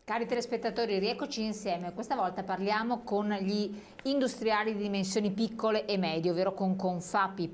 Cari telespettatori, rieccoci insieme. Questa volta parliamo con gli industriali di dimensioni piccole e medie, ovvero con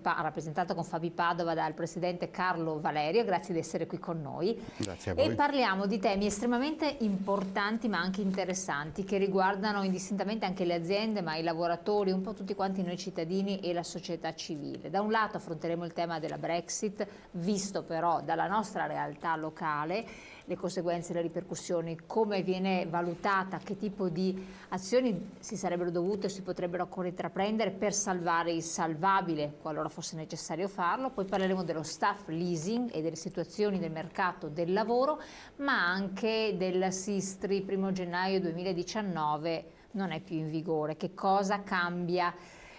rappresentato con Fabi Padova dal presidente Carlo Valerio. Grazie di essere qui con noi. Grazie a voi. E parliamo di temi estremamente importanti ma anche interessanti che riguardano indistintamente anche le aziende, ma i lavoratori, un po' tutti quanti noi cittadini e la società civile. Da un lato affronteremo il tema della Brexit, visto però dalla nostra realtà locale, le conseguenze, le ripercussioni, come viene valutata, che tipo di azioni si sarebbero dovute o si potrebbero ancora intraprendere per salvare il salvabile, qualora fosse necessario farlo. Poi parleremo dello staff leasing e delle situazioni del mercato del lavoro, ma anche del Sistri 1° gennaio 2019 non è più in vigore. Che cosa cambia?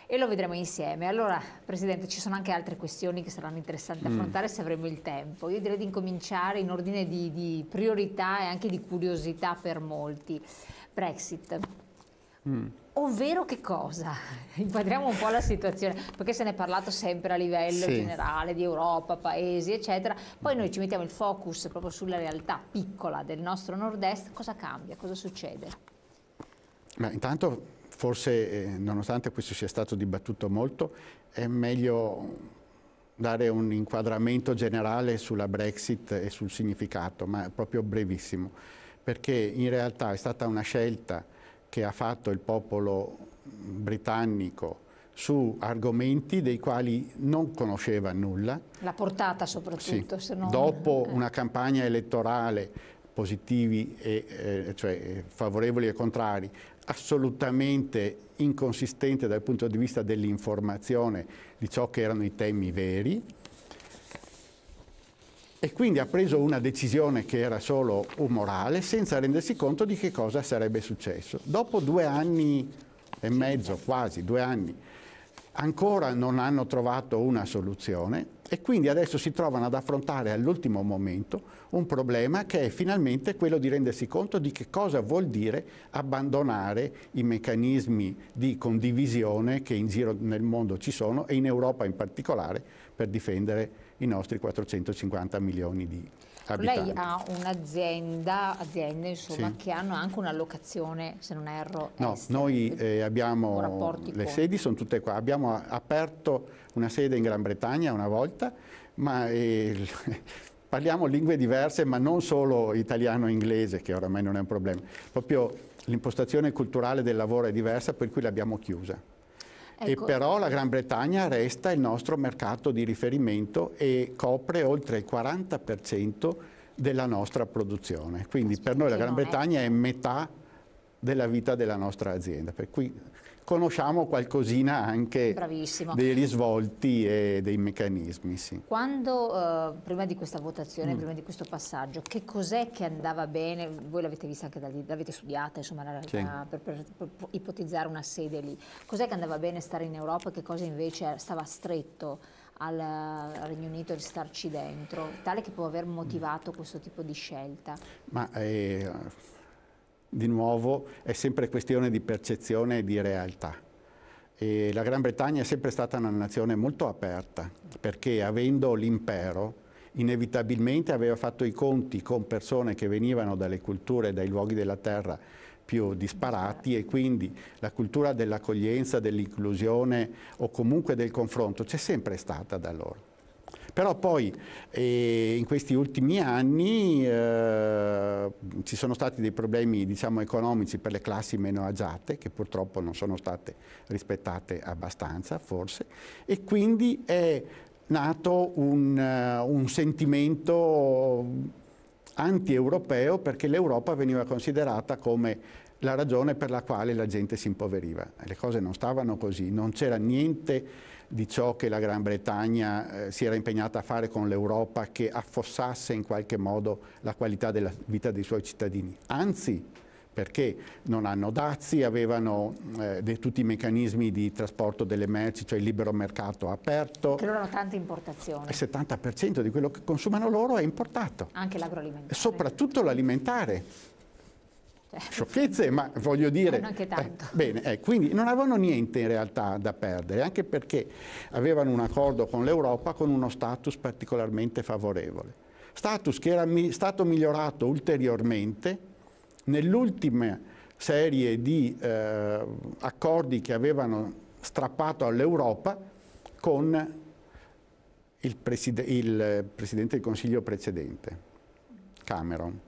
E lo vedremo insieme. Allora, Presidente, ci sono anche altre questioni che saranno interessanti affrontare se avremo il tempo. Io direi di incominciare in ordine di priorità e anche di curiosità per molti. Brexit. Ovvero che cosa? Inquadriamo un po' la situazione, perché se ne è parlato sempre a livello generale di Europa, paesi, eccetera. Poi noi ci mettiamo il focus proprio sulla realtà piccola del nostro nord-est. Cosa cambia? Cosa succede? Ma intanto, forse, nonostante questo sia stato dibattuto molto, è meglio dare un inquadramento generale sulla Brexit e sul significato, ma proprio brevissimo, perché in realtà è stata una scelta che ha fatto il popolo britannico su argomenti dei quali non conosceva nulla. La portata soprattutto. Sì. Se non... Dopo una campagna elettorale positivi, cioè favorevoli e contrari, assolutamente inconsistente dal punto di vista dell'informazione di ciò che erano i temi veri, e quindi ha preso una decisione che era solo umorale senza rendersi conto di che cosa sarebbe successo. Dopo 2 anni e mezzo, quasi 2 anni, ancora non hanno trovato una soluzione e quindi adesso si trovano ad affrontare all'ultimo momento un problema che è finalmente quello di rendersi conto di che cosa vuol dire abbandonare i meccanismi di condivisione che in giro nel mondo ci sono e in Europa in particolare per difendere i nostri 450 milioni di abitanti. Lei ha aziende insomma, che hanno anche un'allocazione, se non erro, no, estera. Noi abbiamo, le sedi sono tutte qua, abbiamo aperto una sede in Gran Bretagna una volta, ma parliamo lingue diverse, ma non solo italiano e inglese, che oramai non è un problema, proprio l'impostazione culturale del lavoro è diversa, per cui l'abbiamo chiusa. Ecco. E però la Gran Bretagna resta il nostro mercato di riferimento e copre oltre il 40% della nostra produzione. Quindi per noi la Gran Bretagna è metà della vita della nostra azienda, per cui conosciamo qualcosina anche dei risvolti e dei meccanismi. Sì. Quando, prima di questa votazione, prima di questo passaggio, che cos'è che andava bene? Voi l'avete vista anche l'avete studiata, insomma, la realtà, per ipotizzare una sede lì. Cos'è che andava bene stare in Europa e che cosa invece stava stretto al Regno Unito di starci dentro, tale che può aver motivato questo tipo di scelta? Ma di nuovo è sempre questione di percezione e di realtà. E la Gran Bretagna è sempre stata una nazione molto aperta, perché avendo l'impero inevitabilmente aveva fatto i conti con persone che venivano dalle culture e dai luoghi della terra più disparati, e quindi la cultura dell'accoglienza, dell'inclusione o comunque del confronto c'è sempre stata da loro. Però poi in questi ultimi anni ci sono stati dei problemi, diciamo, economici per le classi meno agiate, che purtroppo non sono state rispettate abbastanza, forse, e quindi è nato un sentimento anti-europeo, perché l'Europa veniva considerata come la ragione per la quale la gente si impoveriva. Le cose non stavano così, non c'era niente di ciò che la Gran Bretagna si era impegnata a fare con l'Europa che affossasse in qualche modo la qualità della vita dei suoi cittadini. Anzi, perché non hanno dazi, avevano tutti i meccanismi di trasporto delle merci, cioè il libero mercato aperto. Che loro hanno tante importazioni. Il 70% di quello che consumano loro è importato. Anche l'agroalimentare. Soprattutto l'alimentare. Sciocchezze, ma voglio dire, anche tanto. Bene, quindi non avevano niente in realtà da perdere, anche perché avevano un accordo con l'Europa con uno status particolarmente favorevole. Status che era stato migliorato ulteriormente nell'ultima serie di accordi che avevano strappato all'Europa con il Presidente del Consiglio precedente, Cameron,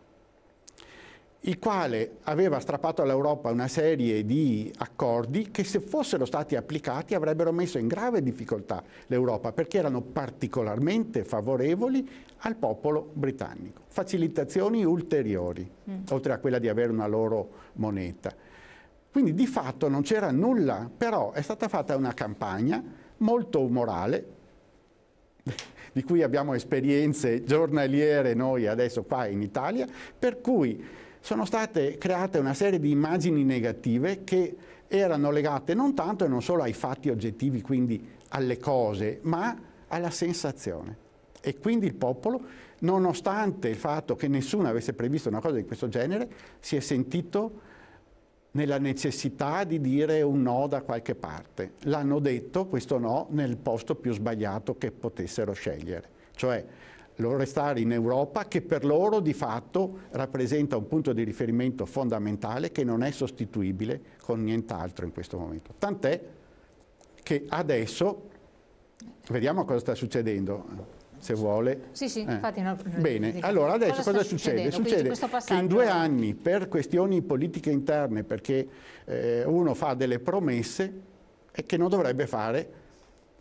il quale aveva strappato all'Europa una serie di accordi che, se fossero stati applicati, avrebbero messo in grave difficoltà l'Europa, perché erano particolarmente favorevoli al popolo britannico. Facilitazioni ulteriori, oltre a quella di avere una loro moneta. Quindi di fatto non c'era nulla, però è stata fatta una campagna molto umorale, di cui abbiamo esperienze giornaliere noi adesso qua in Italia, per cui sono state create una serie di immagini negative che erano legate non tanto e non solo ai fatti oggettivi, quindi alle cose, ma alla sensazione. E quindi il popolo, nonostante il fatto che nessuno avesse previsto una cosa di questo genere, si è sentito nella necessità di dire un no da qualche parte. L'hanno detto questo no nel posto più sbagliato che potessero scegliere, cioè restare in Europa, che per loro di fatto rappresenta un punto di riferimento fondamentale che non è sostituibile con nient'altro in questo momento. Tant'è che adesso, vediamo cosa sta succedendo, se vuole. Sì, sì, infatti. No, bene, allora adesso cosa succede? Succede che in 2 anni, per questioni politiche interne, perché uno fa delle promesse che non dovrebbe fare,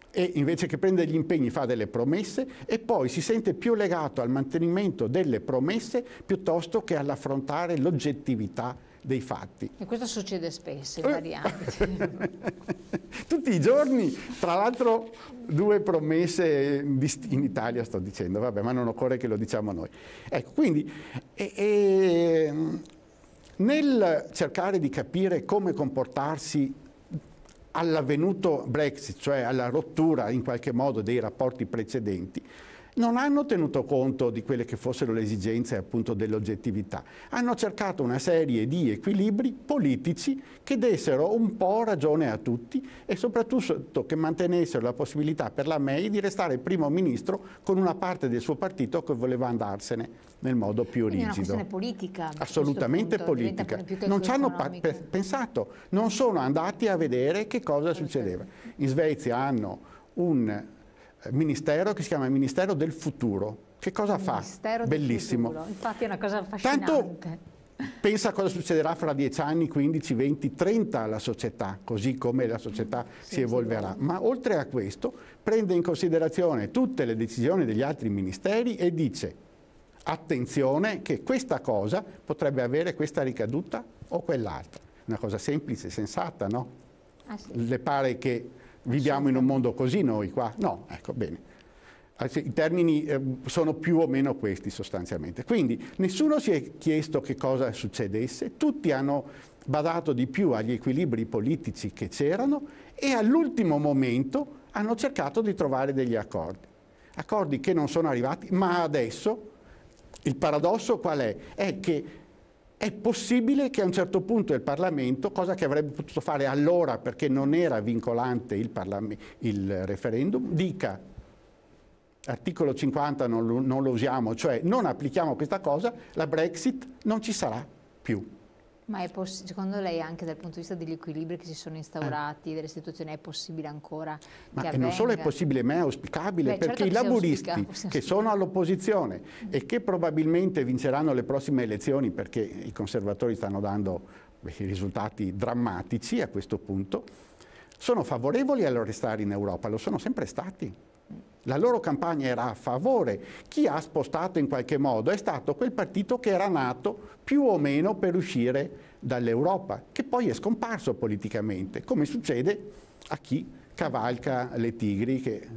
e invece che prendere gli impegni fa delle promesse e poi si sente più legato al mantenimento delle promesse piuttosto che all'affrontare l'oggettività dei fatti. E questo succede spesso in vari ambiti. Tutti i giorni, tra l'altro 2 promesse in Italia, sto dicendo, vabbè, ma non occorre che lo diciamo noi. Ecco, quindi nel cercare di capire come comportarsi all'avvenuto Brexit, cioè alla rottura in qualche modo dei rapporti precedenti, non hanno tenuto conto di quelle che fossero le esigenze appunto dell'oggettività. Hanno cercato una serie di equilibri politici che dessero un po' ragione a tutti e soprattutto che mantenessero la possibilità per la May di restare primo ministro con una parte del suo partito che voleva andarsene nel modo più rigido. È una questione politica. Assolutamente politica. Non ci hanno pensato, non sono andati a vedere che cosa succedeva. In Svezia hanno un ministero che si chiama Ministero del Futuro. Che cosa fa? Bellissimo. Infatti è una cosa affascinante. Tanto pensa a cosa succederà fra 10 anni, 15, 20, 30 alla società, così come la società si evolverà. Ma oltre a questo prende in considerazione tutte le decisioni degli altri ministeri e dice: attenzione che questa cosa potrebbe avere questa ricaduta o quell'altra. Una cosa semplice, sensata, no? Sì. Le pare che viviamo in un mondo così noi qua? No, ecco, bene. I termini sono più o meno questi sostanzialmente. Quindi nessuno si è chiesto che cosa succedesse, tutti hanno badato di più agli equilibri politici che c'erano e all'ultimo momento hanno cercato di trovare degli accordi. Accordi che non sono arrivati, ma adesso il paradosso qual è? È che è possibile che a un certo punto il Parlamento, cosa che avrebbe potuto fare allora perché non era vincolante il referendum, dica: articolo 50 non lo usiamo, cioè non applichiamo questa cosa, la Brexit non ci sarà più. Ma è secondo lei, anche dal punto di vista degli equilibri che si sono instaurati, delle istituzioni, è possibile ancora che avvenga? Non solo è possibile, ma è auspicabile, perché certo, i laburisti che sono all'opposizione e che probabilmente vinceranno le prossime elezioni, perché i conservatori stanno dando risultati drammatici a questo punto, sono favorevoli a restare in Europa, lo sono sempre stati. La loro campagna era a favore. Chi ha spostato in qualche modo è stato quel partito che era nato più o meno per uscire dall'Europa, che poi è scomparso politicamente, come succede a chi cavalca le tigri che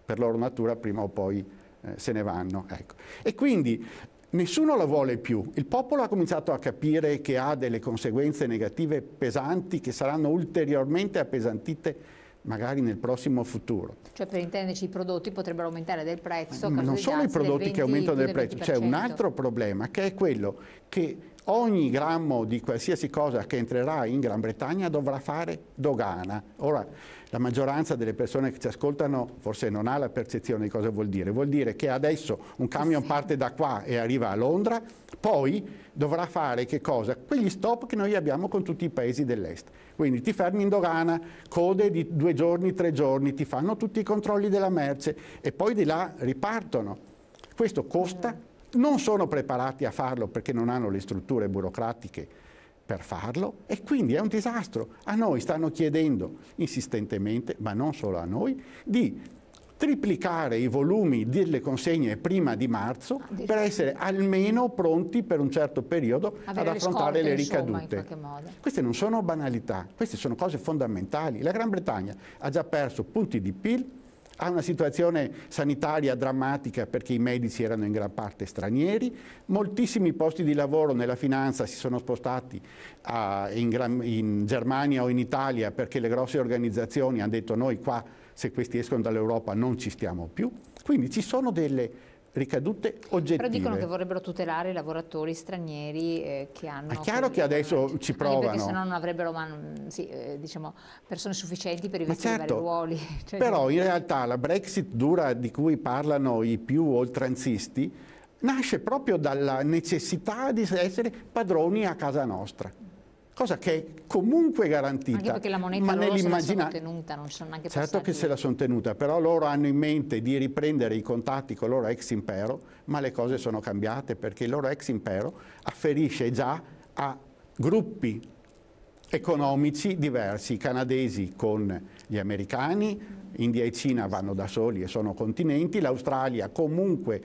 per loro natura prima o poi se ne vanno. Ecco. E quindi nessuno lo vuole più. Il popolo ha cominciato a capire che ha delle conseguenze negative pesanti che saranno ulteriormente appesantite magari nel prossimo futuro. Cioè, per intenderci, i prodotti potrebbero aumentare del prezzo. Non solo i prodotti che aumentano del prezzo, c'è un altro problema che è quello che ogni grammo di qualsiasi cosa che entrerà in Gran Bretagna dovrà fare dogana. Ora, la maggioranza delle persone che ci ascoltano forse non ha la percezione di cosa vuol dire. Vuol dire che adesso un camion parte da qua e arriva a Londra, poi dovrà fare che cosa? Quegli stop che noi abbiamo con tutti i paesi dell'est. Quindi ti fermi in dogana, code di 2 giorni, 3 giorni, ti fanno tutti i controlli della merce e poi di là ripartono. Questo costa, non sono preparati a farlo perché non hanno le strutture burocratiche per farlo e quindi è un disastro. A noi stanno chiedendo insistentemente, ma non solo a noi, di triplicare i volumi delle consegne prima di marzo per essere almeno pronti per un certo periodo ad affrontare le ricadute. Queste non sono banalità, queste sono cose fondamentali. La Gran Bretagna ha già perso punti di PIL, ha una situazione sanitaria drammatica perché i medici erano in gran parte stranieri, moltissimi posti di lavoro nella finanza si sono spostati in Germania o in Italia perché le grosse organizzazioni hanno detto noi qua se questi escono dall'Europa non ci stiamo più, quindi ci sono delle ricadute oggettive. Però dicono che vorrebbero tutelare i lavoratori stranieri che hanno... È chiaro che adesso ci provano. Perché se no non avrebbero diciamo, persone sufficienti per rivestire vari ruoli. Però in realtà la Brexit dura di cui parlano i più oltranzisti nasce proprio dalla necessità di essere padroni a casa nostra. Cosa che è comunque garantita. Anche perché la moneta loro se la sono tenuta, non sono neanche passati. Certo che se la sono tenuta, però loro hanno in mente di riprendere i contatti con il loro ex impero, ma le cose sono cambiate perché il loro ex impero afferisce già a gruppi economici diversi, i canadesi con gli americani, India e Cina vanno da soli e sono continenti, l'Australia comunque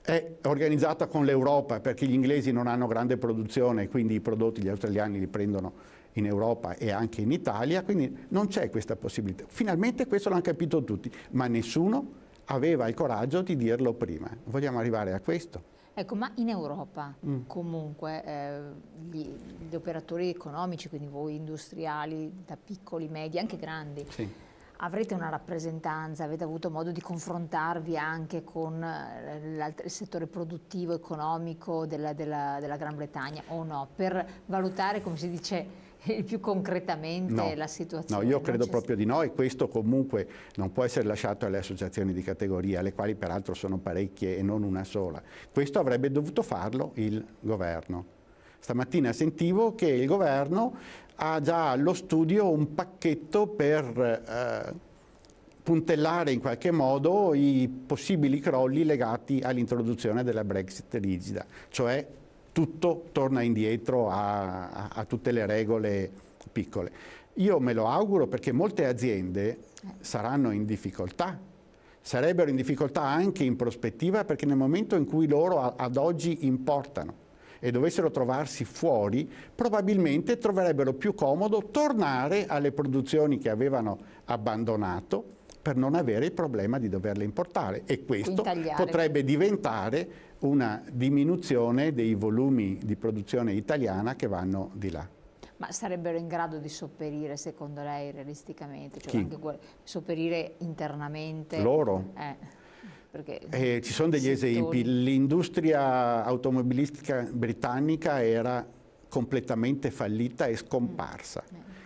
è organizzata con l'Europa perché gli inglesi non hanno grande produzione, quindi i prodotti gli australiani li prendono in Europa e anche in Italia, quindi non c'è questa possibilità. Finalmente questo l'hanno capito tutti, ma nessuno aveva il coraggio di dirlo prima. Vogliamo arrivare a questo. Ecco, ma in Europa comunque gli operatori economici, quindi voi industriali, da piccoli, medi, anche grandi, sì, avrete una rappresentanza, avete avuto modo di confrontarvi anche con il settore produttivo, economico della Gran Bretagna o no? Per valutare, come si dice, più concretamente la situazione? No, io credo proprio di no e questo comunque non può essere lasciato alle associazioni di categoria, le quali peraltro sono parecchie e non una sola. Questo avrebbe dovuto farlo il governo. Stamattina sentivo che il governo ha già allo studio un pacchetto per puntellare in qualche modo i possibili crolli legati all'introduzione della Brexit rigida, cioè tutto torna indietro a tutte le regole piccole. Io me lo auguro perché molte aziende saranno in difficoltà, sarebbero in difficoltà anche in prospettiva perché nel momento in cui loro ad oggi importano e dovessero trovarsi fuori, probabilmente troverebbero più comodo tornare alle produzioni che avevano abbandonato per non avere il problema di doverle importare e questo potrebbe diventare una diminuzione dei volumi di produzione italiana che vanno di là. Ma sarebbero in grado di sopperire, secondo lei, realisticamente? Cioè anche sopperire internamente? Loro? Perché ci sono degli esempi. L'industria automobilistica britannica era completamente fallita e scomparsa.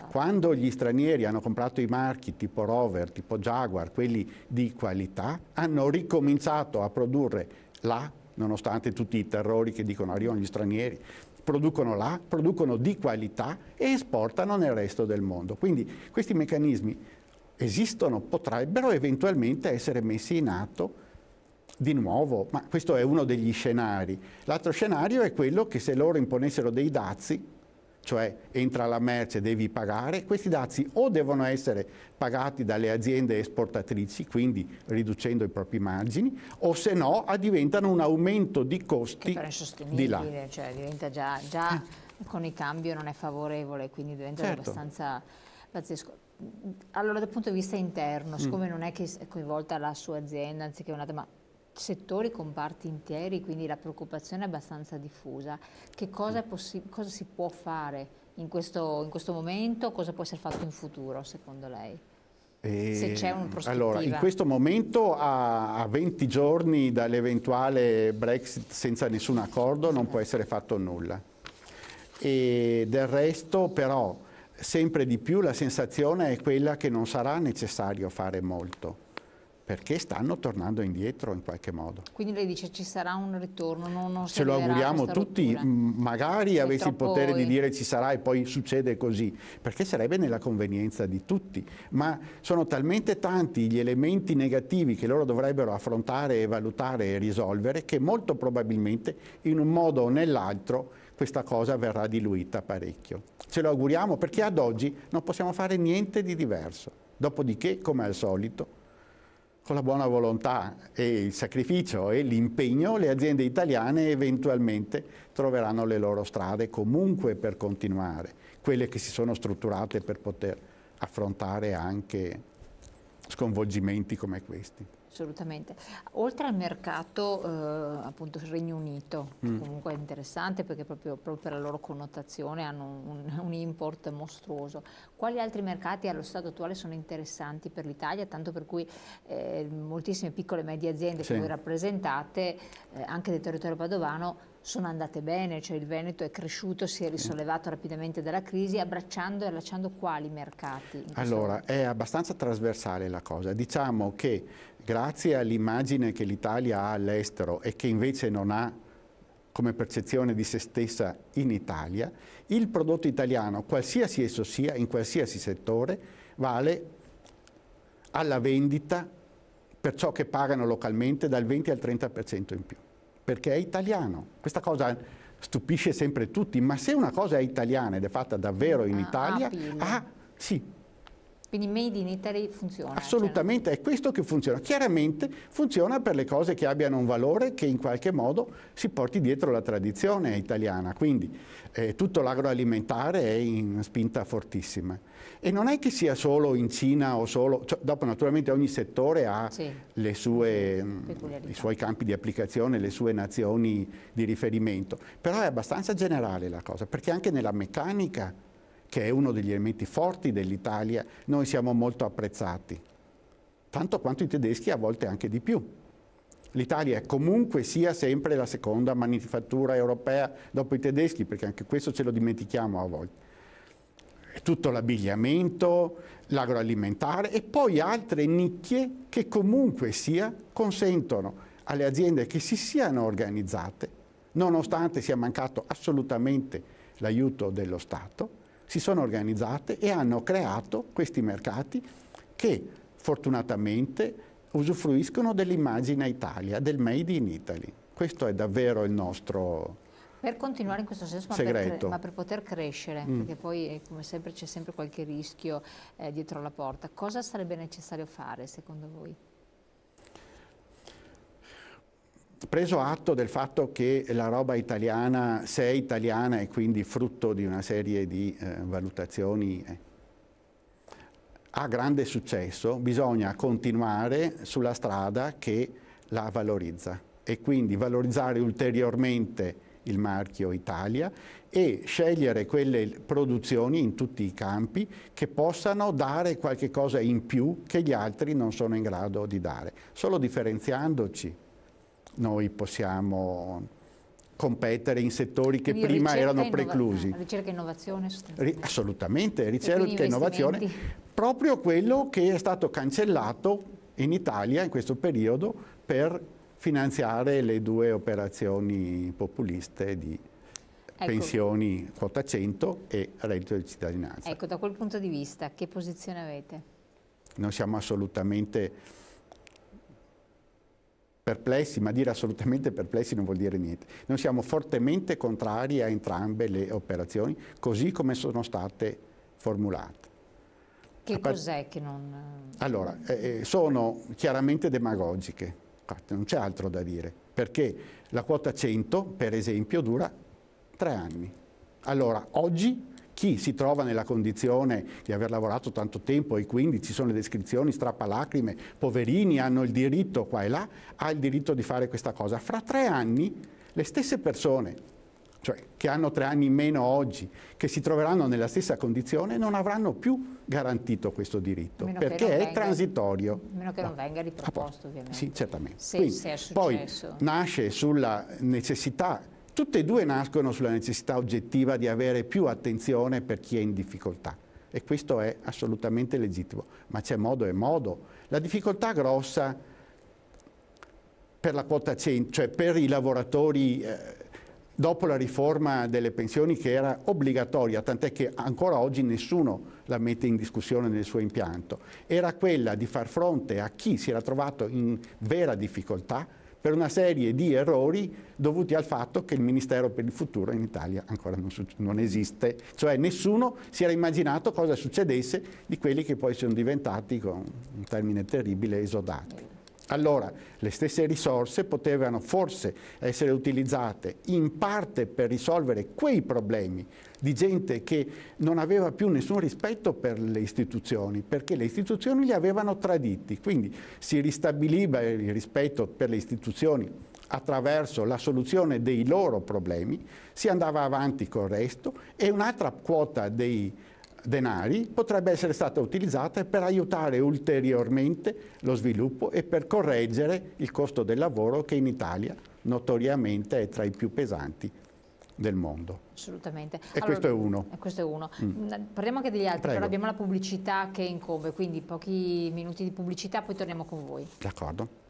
Quando gli stranieri hanno comprato i marchi tipo Rover, tipo Jaguar, quelli di qualità, hanno ricominciato a produrre là, nonostante tutti i terrori che dicono arrivano gli stranieri, producono là, producono di qualità e esportano nel resto del mondo. Quindi questi meccanismi esistono, potrebbero eventualmente essere messi in atto di nuovo, ma questo è uno degli scenari. L'altro scenario è quello che se loro imponessero dei dazi, cioè entra la merce, devi pagare, questi dazi o devono essere pagati dalle aziende esportatrici, quindi riducendo i propri margini, o se no diventano un aumento di costi di là. Cioè diventa già con i cambi non è favorevole, quindi diventa abbastanza pazzesco. Allora dal punto di vista interno, siccome non è che è coinvolta la sua azienda, anziché un'altra, ma settori, comparti interi, quindi la preoccupazione è abbastanza diffusa. Che cosa si può fare in questo momento? Cosa può essere fatto in futuro, secondo lei? Se c'è una prospettiva. Allora, in questo momento, a 20 giorni dall'eventuale Brexit senza nessun accordo, non può essere fatto nulla. E del resto, però, sempre di più la sensazione è quella che non sarà necessario fare molto, perché stanno tornando indietro in qualche modo. Quindi lei dice ci sarà un ritorno, non Ce lo auguriamo tutti, rottura. magari avessi il potere di dire ci sarà e poi succede così, perché sarebbe nella convenienza di tutti, ma sono talmente tanti gli elementi negativi che loro dovrebbero affrontare, valutare e risolvere, che molto probabilmente in un modo o nell'altro questa cosa verrà diluita parecchio. Ce lo auguriamo, perché ad oggi non possiamo fare niente di diverso. Dopodiché, come al solito, con la buona volontà e il sacrificio e l'impegno, le aziende italiane eventualmente troveranno le loro strade comunque per continuare, quelle che si sono strutturate per poter affrontare anche sconvolgimenti come questi. Assolutamente. Oltre al mercato, appunto il Regno Unito, che comunque è interessante perché proprio per la loro connotazione hanno un import mostruoso. Quali altri mercati allo stato attuale sono interessanti per l'Italia, tanto per cui moltissime piccole e medie aziende che voi rappresentate, anche del territorio padovano, sono andate bene, cioè il Veneto è cresciuto, si è risollevato rapidamente dalla crisi, abbracciando e allacciando quali mercati? Allora, è abbastanza trasversale la cosa. Diciamo che grazie all'immagine che l'Italia ha all'estero e che invece non ha come percezione di se stessa in Italia, il prodotto italiano, qualsiasi esso sia, in qualsiasi settore, vale alla vendita per ciò che pagano localmente dal 20 al 30% in più, perché è italiano. Questa cosa stupisce sempre tutti, ma se una cosa è italiana ed è fatta davvero in Italia, sì. Quindi Made in Italy funziona? Assolutamente, è questo che funziona. Chiaramente funziona per le cose che abbiano un valore che in qualche modo si porti dietro la tradizione italiana. Quindi tutto l'agroalimentare è in spinta fortissima. E non è che sia solo in Cina o solo... Cioè, dopo naturalmente ogni settore ha le sue, i suoi campi di applicazione, le sue nazioni di riferimento. Però è abbastanza generale la cosa, perché anche nella meccanica, che è uno degli elementi forti dell'Italia, noi siamo molto apprezzati, tanto quanto i tedeschi, a volte anche di più. L'Italia è comunque sia sempre la seconda manifattura europea dopo i tedeschi, perché anche questo ce lo dimentichiamo a volte. È tutto l'abbigliamento, l'agroalimentare e poi altre nicchie che comunque sia consentono alle aziende che si siano organizzate, nonostante sia mancato assolutamente l'aiuto dello Stato, si sono organizzate e hanno creato questi mercati che fortunatamente usufruiscono dell'immagine Italia, del Made in Italy. Questo è davvero il nostro per continuare in questo senso, ma per poter crescere, perché poi come sempre c'è sempre qualche rischio dietro la porta, cosa sarebbe necessario fare secondo voi? Preso atto del fatto che la roba italiana, se è italiana e quindi frutto di una serie di valutazioni, ha grande successo, bisogna continuare sulla strada che la valorizza e quindi valorizzare ulteriormente il marchio Italia e scegliere quelle produzioni in tutti i campi che possano dare qualche cosa in più che gli altri non sono in grado di dare. Solo differenziandoci noi possiamo competere in settori che prima erano preclusi. Ricerca e innovazione? Assolutamente, ricerca e innovazione, proprio quello che è stato cancellato in Italia in questo periodo per finanziare le due operazioni populiste di pensioni quota 100 e reddito di cittadinanza. Ecco, da quel punto di vista, che posizione avete? Noi siamo assolutamente perplessi, ma dire assolutamente perplessi non vuol dire niente. Noi siamo fortemente contrari a entrambe le operazioni, così come sono state formulate. Che cos'è che non... Allora, sono chiaramente demagogiche, non c'è altro da dire, perché la quota 100, per esempio, dura 3 anni. Allora, oggi chi si trova nella condizione di aver lavorato tanto tempo e quindi ci sono le descrizioni strappalacrime, poverini hanno il diritto qua e là, ha il diritto di fare questa cosa. Fra 3 anni le stesse persone cioè che hanno 3 anni in meno oggi, che si troveranno nella stessa condizione, non avranno più garantito questo diritto, perché è transitorio. A meno che non venga riproposto, ovviamente. Sì, certamente. Se è successo. Poi nasce sulla necessità, tutte e due nascono sulla necessità oggettiva di avere più attenzione per chi è in difficoltà. E questo è assolutamente legittimo, ma c'è modo e modo. La difficoltà grossa per la quota 100, cioè per i lavoratori dopo la riforma delle pensioni che era obbligatoria, tant'è che ancora oggi nessuno la mette in discussione nel suo impianto, era quella di far fronte a chi si era trovato in vera difficoltà per una serie di errori dovuti al fatto che il Ministero per il Futuro in Italia ancora non esiste, cioè nessuno si era immaginato cosa succedesse di quelli che poi sono diventati, con un termine terribile, esodati. Allora, le stesse risorse potevano forse essere utilizzate in parte per risolvere quei problemi di gente che non aveva più nessun rispetto per le istituzioni, perché le istituzioni li avevano traditi, quindi si ristabiliva il rispetto per le istituzioni attraverso la soluzione dei loro problemi, si andava avanti col resto e un'altra quota dei denari potrebbe essere stata utilizzata per aiutare ulteriormente lo sviluppo e per correggere il costo del lavoro che in Italia notoriamente è tra i più pesanti del mondo. Assolutamente. E allora, questo è uno. Questo è uno. Parliamo anche degli altri, Prego. però abbiamo la pubblicità che incombe, quindi pochi minuti di pubblicità, poi torniamo con voi. D'accordo.